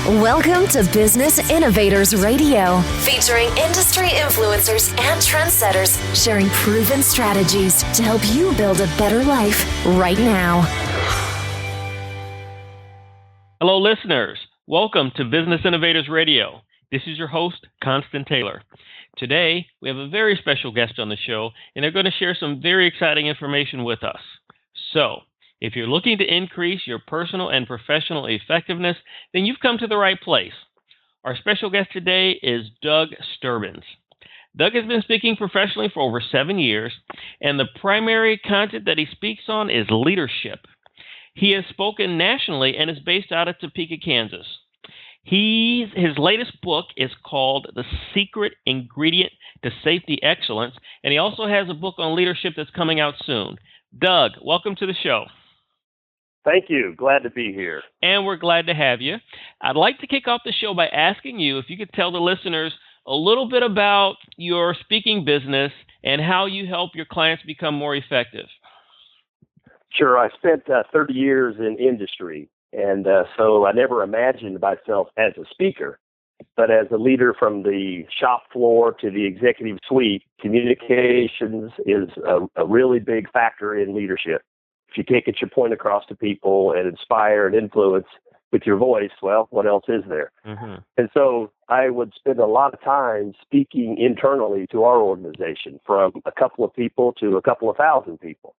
Welcome to Business Innovators Radio, featuring industry influencers and trendsetters sharing proven strategies to help you build a better life right now. Hello, listeners. Welcome to Business Innovators Radio. This is your host, Constant Taylor. Today, we have a very special guest on the show, and they're going to share some very exciting information with us. So, if you're looking to increase your personal and professional effectiveness, then you've come to the right place. Our special guest today is Doug Sterbenz. Doug has been speaking professionally for over 7 years, and the primary content that he speaks on is leadership. He has spoken nationally and is based out of Topeka, Kansas. His latest book is called The Secret Ingredient to Safety Excellence, and he also has a book on leadership that's coming out soon. Doug, welcome to the show. Thank you. Glad to be here. And we're glad to have you. I'd like to kick off the show by asking you if you could tell the listeners a little bit about your speaking business and how you help your clients become more effective. Sure. I spent 30 years in industry, and so I never imagined myself as a speaker. But as a leader from the shop floor to the executive suite, communications is a really big factor in leadership. If you can't get your point across to people and inspire and influence with your voice, well, what else is there? Mm-hmm. And so I would spend a lot of time speaking internally to our organization, from a couple of people to a couple of thousand people.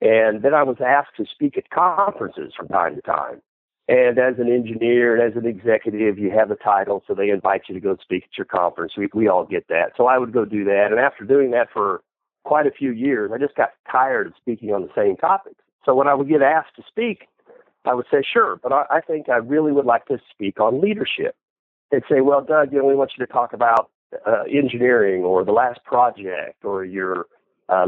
And then I was asked to speak at conferences from time to time. And as an engineer and as an executive, you have a title, so they invite you to go speak at your conference. We all get that. So I would go do that. And after doing that for quite a few years, I just got tired of speaking on the same topics. So when I would get asked to speak, I would say, sure, but I think I really would like to speak on leadership. They'd say, well, Doug, we want you to talk about engineering or the last project or your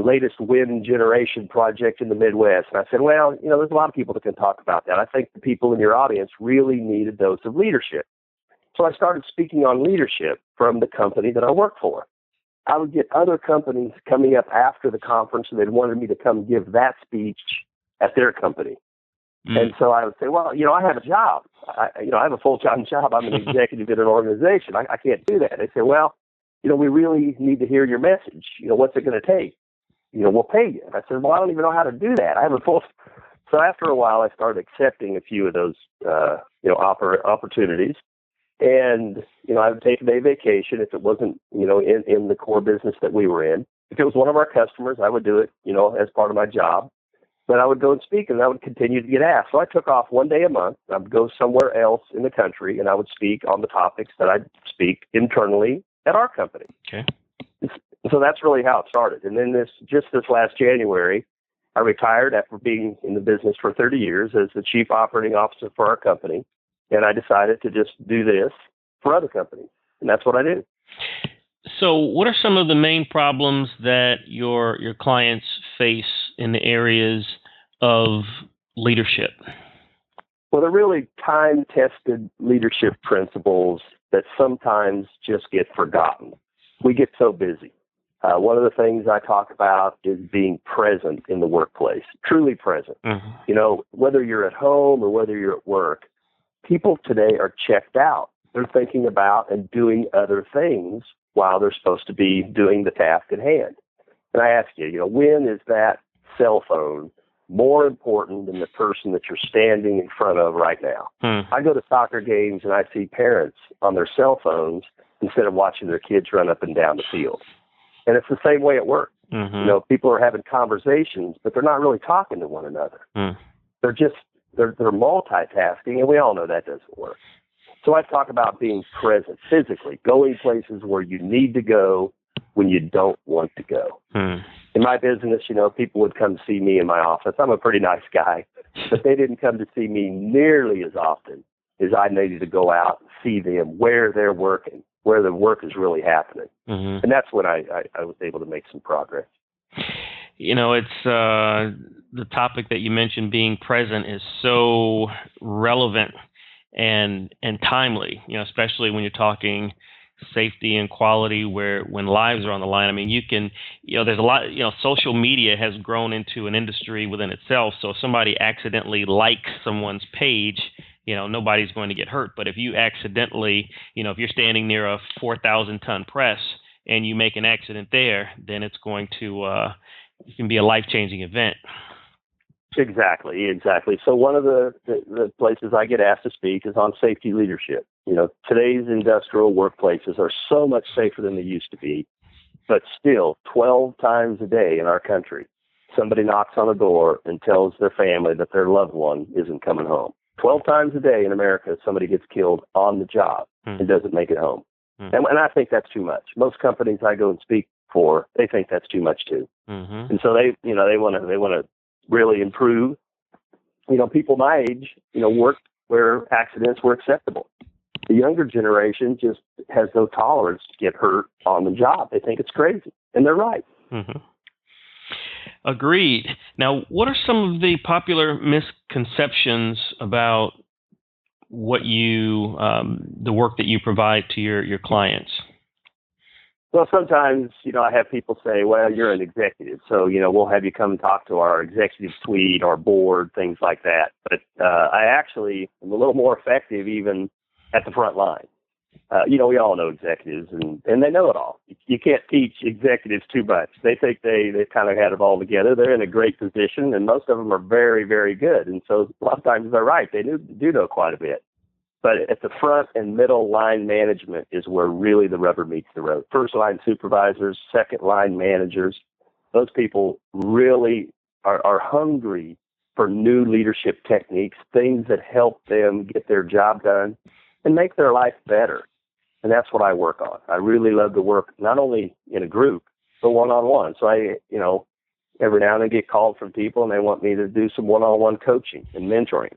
latest wind generation project in the Midwest. And I said, well, there's a lot of people that can talk about that. I think the people in your audience really need a dose of leadership. So I started speaking on leadership from the company that I work for. I would get other companies coming up after the conference, and they'd wanted me to come give that speech at their company. Mm. And so I would say, well, I have a job. I have a full-time job. I'm an executive in an organization. I can't do that. They say, well, we really need to hear your message. What's it going to take? We'll pay you. And I said, well, I don't even know how to do that. I have a full. So after a while, I started accepting a few of those, opportunities. And, I would take a day vacation if it wasn't, in the core business that we were in. If it was one of our customers, I would do it, as part of my job. But I would go and speak, and I would continue to get asked. So I took off one day a month. I would go somewhere else in the country, and I would speak on the topics that I'd speak internally at our company. Okay. So that's really how it started. And then this last January, I retired after being in the business for 30 years as the chief operating officer for our company. And I decided to just do this for other companies. And that's what I do. So what are some of the main problems that your clients face in the areas of leadership? Well, they're really time-tested leadership principles that sometimes just get forgotten. We get so busy. One of the things I talk about is being present in the workplace, truly present. Mm-hmm. Whether you're at home or whether you're at work, people today are checked out. They're thinking about and doing other things while they're supposed to be doing the task at hand. And I ask you, when is that cell phone more important than the person that you're standing in front of right now? I go to soccer games and I see parents on their cell phones instead of watching their kids run up and down the field. And it's the same way at work. Mm-hmm. People are having conversations, but they're not really talking to one another. Mm. They're multitasking, and we all know that doesn't work. So I talk about being present physically, going places where you need to go when you don't want to go. Mm. In my business, people would come see me in my office. I'm a pretty nice guy, but they didn't come to see me nearly as often as I needed to go out and see them where they're working, where the work is really happening. Mm-hmm. And that's when I was able to make some progress. It's the topic that you mentioned, being present, is so relevant and timely, especially when you're talking safety and quality, when lives are on the line. I mean, there's a lot, social media has grown into an industry within itself. So if somebody accidentally likes someone's page, nobody's going to get hurt. But if you accidentally, if you're standing near a 4,000-ton press and you make an accident there, then it's going to, it can be a life-changing event. Exactly. So one of the places I get asked to speak is on safety leadership. Today's industrial workplaces are so much safer than they used to be, but still 12 times a day in our country, somebody knocks on a door and tells their family that their loved one isn't coming home. 12 times a day in America, somebody gets killed on the job and doesn't make it home. And I think that's too much. Most companies I go and speak for, they think that's too much too. And so they want to really improve. People my age, worked where accidents were acceptable. The younger generation just has no tolerance to get hurt on the job. They think it's crazy, and they're right. Agreed. Now, what are some of the popular misconceptions about what the work that you provide to your clients? Well, sometimes, I have people say, well, you're an executive, so, we'll have you come talk to our executive suite, our board, things like that. But I actually am a little more effective even at the front line. We all know executives, and they know it all. You can't teach executives too much. They think they've kind of had it all together. They're in a great position, and most of them are very, very good. And so a lot of times they're right. They do know quite a bit. But at the front and middle line management is where really the rubber meets the road. First line supervisors, second line managers, those people really are hungry for new leadership techniques, things that help them get their job done and make their life better. And that's what I work on. I really love to work not only in a group, but one-on-one. So I, every now and then get called from people and they want me to do some one-on-one coaching and mentoring.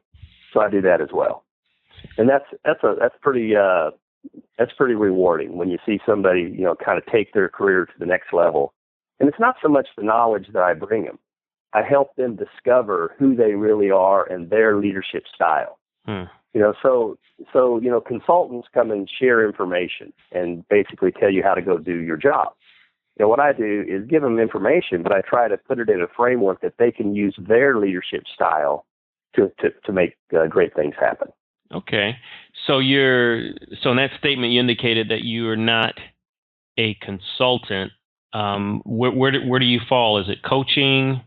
So I do that as well. And that's pretty rewarding when you see somebody, kind of take their career to the next level. And it's not so much the knowledge that I bring them. I help them discover who they really are and their leadership style. So consultants come and share information and basically tell you how to go do your job. What I do is give them information, but I try to put it in a framework that they can use their leadership style to make great things happen. Okay. So in that statement, you indicated that you are not a consultant. Where do you fall? Is it coaching?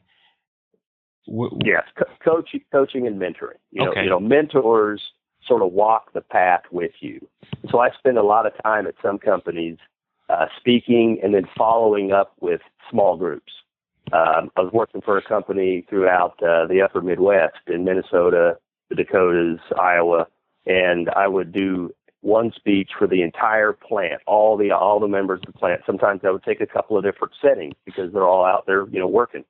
Yes, coaching and mentoring. Okay. Mentors sort of walk the path with you. So I spend a lot of time at some companies speaking and then following up with small groups. I was working for a company throughout the upper Midwest in Minnesota, the Dakotas, Iowa, and I would do one speech for the entire plant, all the members of the plant. Sometimes I would take a couple of different settings because they're all out there, working.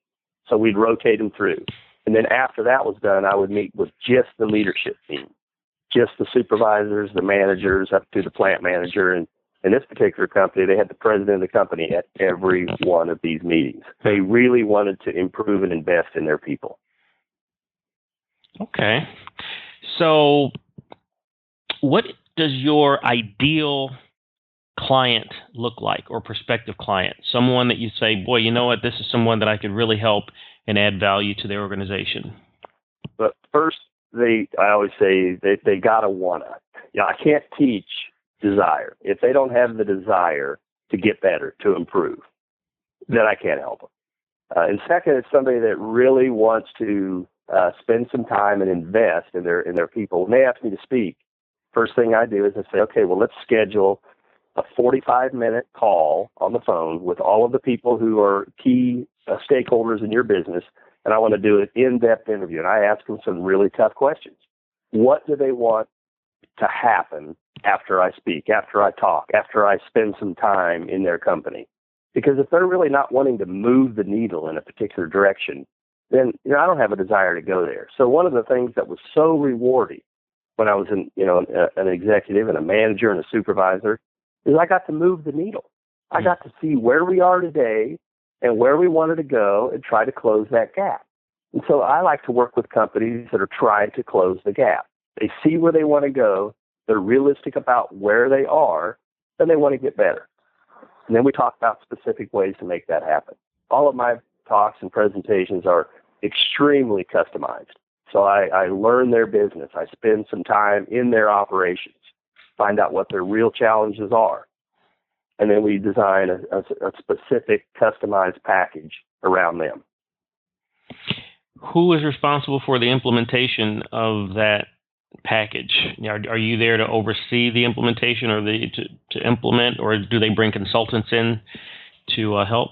So we'd rotate them through. And then after that was done, I would meet with just the leadership team, just the supervisors, the managers, up to the plant manager. And in this particular company, they had the president of the company at every one of these meetings. They really wanted to improve and invest in their people. Okay. So what does your ideal client look like, or prospective client? Someone that you say, boy, you know what, this is someone that I could really help and add value to their organization. But first, I always say they got to want to. I can't teach desire. If they don't have the desire to get better, to improve, then I can't help them. And second, it's somebody that really wants to spend some time and invest in their people. When they ask me to speak, first thing I do is I say, okay, well, let's schedule a 45-minute call on the phone with all of the people who are key stakeholders in your business, and I want to do an in-depth interview. And I ask them some really tough questions. What do they want to happen after I speak, after I talk, after I spend some time in their company? Because if they're really not wanting to move the needle in a particular direction, then I don't have a desire to go there. So one of the things that was so rewarding when I was an executive and a manager and a supervisor is I got to move the needle. I got to see where we are today and where we wanted to go and try to close that gap. And so I like to work with companies that are trying to close the gap. They see where they want to go. They're realistic about where they are, and they want to get better. And then we talk about specific ways to make that happen. All of my talks and presentations are extremely customized So I learn their business. I spend some time in their operations, find out what their real challenges are. And then we design a specific customized package around them. Who is responsible for the implementation of that package? Are you there to oversee the implementation or to implement, or do they bring consultants in to help?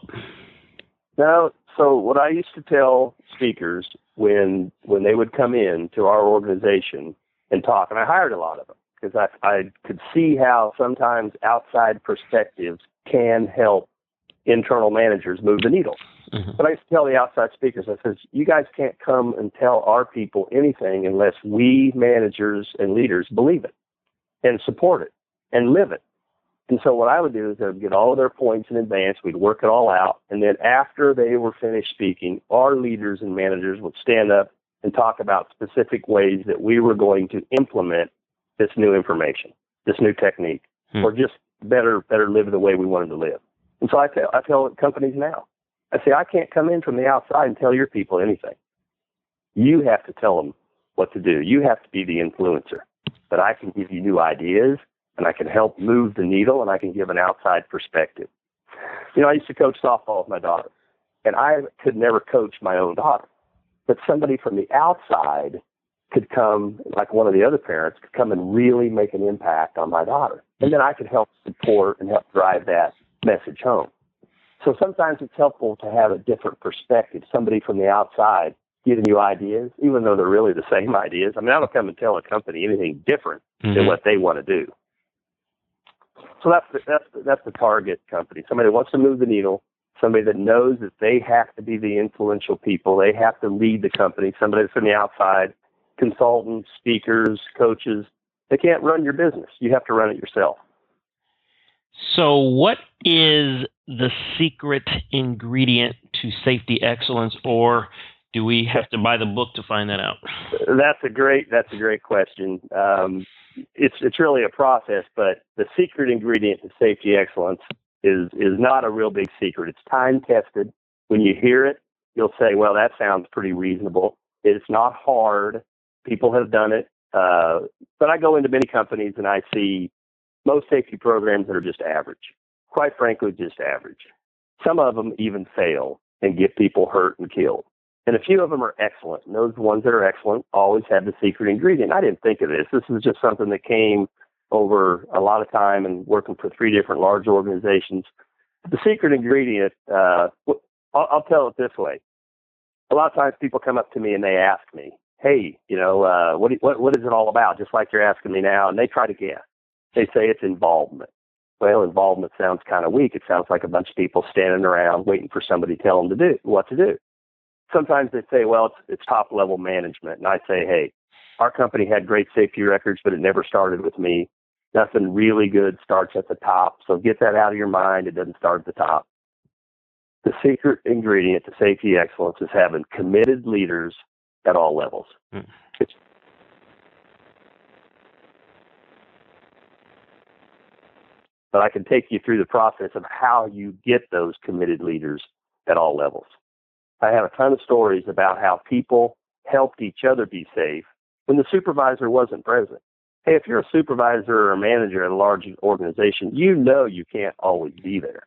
No. So what I used to tell speakers when they would come in to our organization and talk, and I hired a lot of them because I could see how sometimes outside perspectives can help internal managers move the needle. Mm-hmm. But I used to tell the outside speakers, I says, you guys can't come and tell our people anything unless we managers and leaders believe it and support it and live it. And so what I would do is I would get all of their points in advance. We'd work it all out. And then after they were finished speaking, our leaders and managers would stand up and talk about specific ways that we were going to implement this new information, this new technique, or just better live the way we wanted to live. And so I tell companies now, I say, I can't come in from the outside and tell your people anything. You have to tell them what to do. You have to be the influencer. But I can give you new ideas, and I can help move the needle, and I can give an outside perspective. You know, I used to coach softball with my daughter, and I could never coach my own daughter. But somebody from the outside could come, like one of the other parents, could come and really make an impact on my daughter. And then I could help support and help drive that message home. So sometimes it's helpful to have a different perspective, somebody from the outside giving you ideas, even though they're really the same ideas. I mean, I don't come and tell a company anything different than what they want to do. So that's the target company, somebody that wants to move the needle, somebody that knows that they have to be the influential people, they have to lead the company, somebody that's from the outside, consultants, speakers, coaches. They can't run your business. You have to run it yourself. So what is the secret ingredient to safety excellence, or do we have to buy the book to find that out? That's a great question. It's really a process, but the secret ingredient to safety excellence is not a real big secret. It's time tested. When you hear it, you'll say, well, that sounds pretty reasonable. It's not hard. People have done it. But I go into many companies and I see most safety programs that are just average. Quite frankly, just average. Some of them even fail and get people hurt and killed. And a few of them are excellent. And those ones that are excellent always have the secret ingredient. I didn't think of this. This is just something that came over a lot of time and working for 3 different large organizations. The secret ingredient, I'll tell it this way. A lot of times people come up to me and they ask me, hey, what is it all about? Just like you're asking me now. And they try to guess. They say it's involvement. Well, involvement sounds kind of weak. It sounds like a bunch of people standing around waiting for somebody to tell them what to do. Sometimes they say, well, it's top-level management. And I say, hey, our company had great safety records, but it never started with me. Nothing really good starts at the top. So get that out of your mind. It doesn't start at the top. The secret ingredient to safety excellence is having committed leaders at all levels. But I can take you through the process of how you get those committed leaders at all levels. I have a ton of stories about how people helped each other be safe when the supervisor wasn't present. Hey, if you're a supervisor or a manager at a large organization, you can't always be there.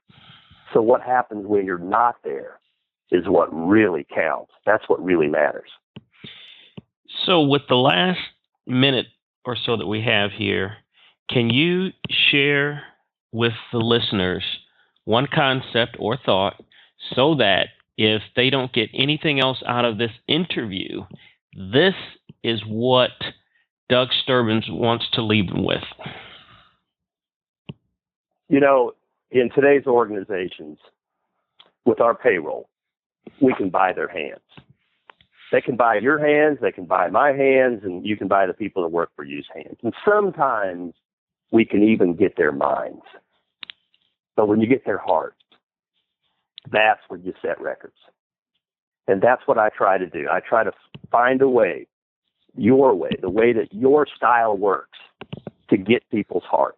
So what happens when you're not there is what really counts. That's what really matters. So with the last minute or so that we have here, can you share with the listeners one concept or thought so that if they don't get anything else out of this interview, this is what Doug Sterbenz wants to leave them with? In today's organizations, with our payroll, we can buy their hands. They can buy your hands, they can buy my hands, and you can buy the people that work for you's hands. And sometimes we can even get their minds. But when you get their hearts, that's where you set records. And that's what I try to do. I try to find a way, your way, the way that your style works to get people's hearts.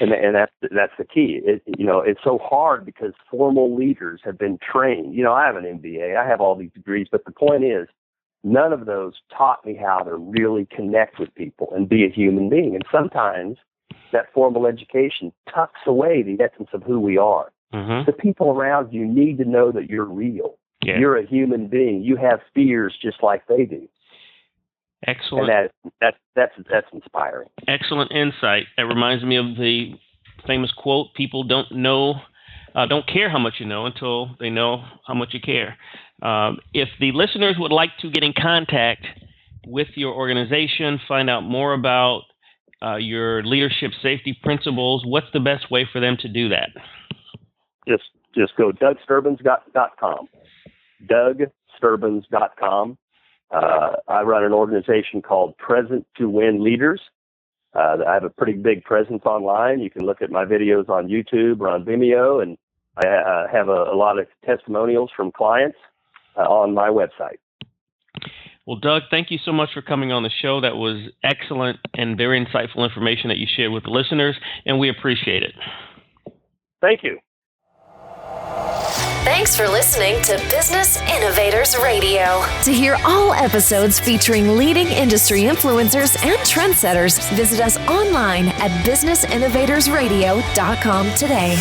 And that's the key. It's so hard because formal leaders have been trained. I have an MBA. I have all these degrees. But the point is, none of those taught me how to really connect with people and be a human being. And sometimes that formal education tucks away the essence of who we are. Mm-hmm. The people around you need to know that you're real. Yeah. You're a human being. You have fears just like they do. Excellent. And that's inspiring. Excellent insight. That reminds me of the famous quote: "People don't care how much you know until they know how much you care." If the listeners would like to get in contact with your organization, find out more about your leadership safety principles, what's the best way for them to do that? Just go DougSterbens.com. DougSterbens.com. I run an organization called Present to Win Leaders. I have a pretty big presence online. You can look at my videos on YouTube or on Vimeo, and I have a lot of testimonials from clients on my website. Well, Doug, thank you so much for coming on the show. That was excellent and very insightful information that you shared with the listeners, and we appreciate it. Thank you. Thanks for listening to Business Innovators Radio. To hear all episodes featuring leading industry influencers and trendsetters, visit us online at businessinnovatorsradio.com today.